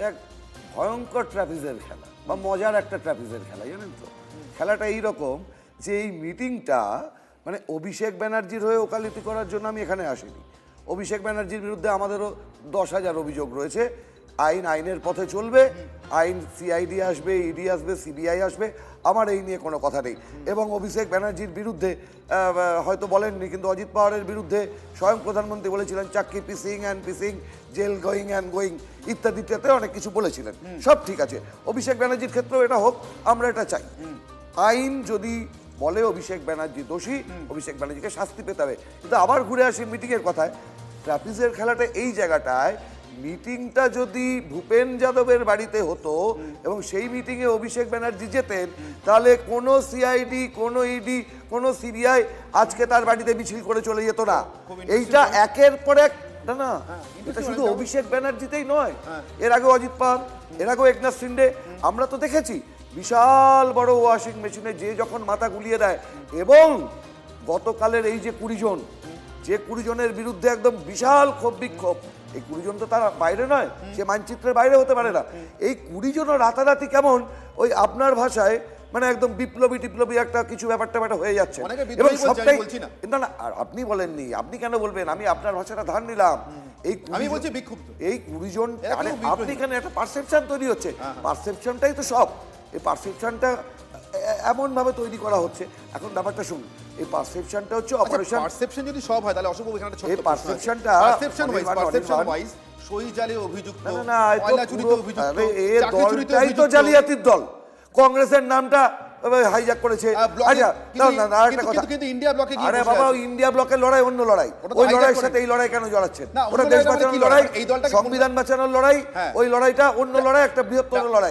এক ভয়ঙ্কর ট্র্যাপিজের খেলা বা মজার একটা ট্র্যাপিজের খেলা, জানেন তো? খেলাটা এইরকম যে এই মিটিংটা মানে অভিষেক ব্যানার্জির হয়ে ওকালতি করার জন্য আমি এখানে আসিনি। অভিষেক ব্যানার্জির বিরুদ্ধে আমাদেরও 10,000 অভিযোগ রয়েছে। আইনের পথে চলবে, আইন সিআইডি আসবে, ইডি আসবে, সিবিআই আসবে, আমার এই নিয়ে কোনো কথা নেই। এবং অভিষেক ব্যানার্জির বিরুদ্ধে হয়তো বলেননি, কিন্তু অজিত পাওয়ারের বিরুদ্ধে স্বয়ং প্রধানমন্ত্রী বলেছিলেন চাক্কি পিসিং অ্যান্ড পিসিং, জেল গোয়িং অ্যান্ড গোয়িং ইত্যাদি ইত্যাদি অনেক কিছু বলেছিলেন। সব ঠিক আছে, অভিষেক ব্যানার্জির ক্ষেত্রেও এটা হোক, আমরা এটা চাই। আইন যদি বলে অভিষেক ব্যানার্জি দোষী, অভিষেক ব্যানার্জিকে শাস্তি পেতে হবে। কিন্তু আবার ঘুরে আসি মিটিংয়ের কথায়। ট্র্যাপিজের খেলাটা এই জায়গাটায়, মিটিংটা যদি ভূপেন যাদবের বাড়িতে হতো এবং সেই মিটিংয়ে অভিষেক ব্যানার্জি যেতেন, তাহলে কোনো সিআইডি, কোনো ইডি, কোনো সিবিআই আজকে তার বাড়িতে মিছিল করে চলে যেত না। এইটা একের পর এক, না না, এটা শুধু অভিষেক ব্যানার্জিতেই নয়, এর আগে অজিত পাওয়ার, এর আগেও একনাথ শিন্ডে, আমরা তো দেখেছি বিশাল বড় ওয়াশিং মেশিনে যে যখন মাথা গুলিয়ে দেয়। এবং গতকালের এই যে 20 জন, যে 20 জনের বিরুদ্ধে একদম বিশাল ক্ষোভ বিক্ষোভ, এই 20 জন তো তারা বাইরে নয়, সে মানচিত্রের বাইরে হতে পারে না। এই 20 জনের রাতারাতি কেমন ওই আপনার ভাষায় মানে একদম বিপ্লবী টিপ্লবী একটা কিছু ব্যাপারটা হয়ে যাচ্ছে। এবং সবটাই না না, আর আপনি বলেননি, আপনি কেন বলবেন? আমি আপনার ভাষাটা ধার নিলাম। এই আমি বলছি বিক্ষুব্ধ, এই 20 জন, আপনি কেন একটা পারসেপশন তৈরি হচ্ছে, পারসেপশনটাই তো সব। এই পারসেপশনটা এমন ভাবে তৈরি করা হচ্ছে। এখন ব্যাপারটা শুনুন, এই পারসেপশনটা হচ্ছে অপারেশন। পারসেপশন যদি সব হয় তাহলে অশুভ এখানে একটা ছোট এই পারসেপশনটা পারসেপশন ওয়াইজ সই জালে অভিযুক্ত, না না, কয়লা চুরিতে অভিযুক্ত, এই দলটাই তো জালিয়াতির দল। কংগ্রেসের নামটা হাইজ্যাক করেছে। আচ্ছা না না, আরেকটা কথা, কিন্তু ইন্ডিয়া ব্লকে কি? আরে বাবা, ইন্ডিয়া ব্লকের লড়াই অন্য লড়াই, ওই লড়াইয়ের সাথে এই লড়াই কেন জড়াচ্ছেন? ওটা দেশ বাঁচানোর লড়াই, সংবিধান বাঁচানোর লড়াই, ওই লড়াইটা অন্য লড়াই, একটা বৃহত্তর লড়াই।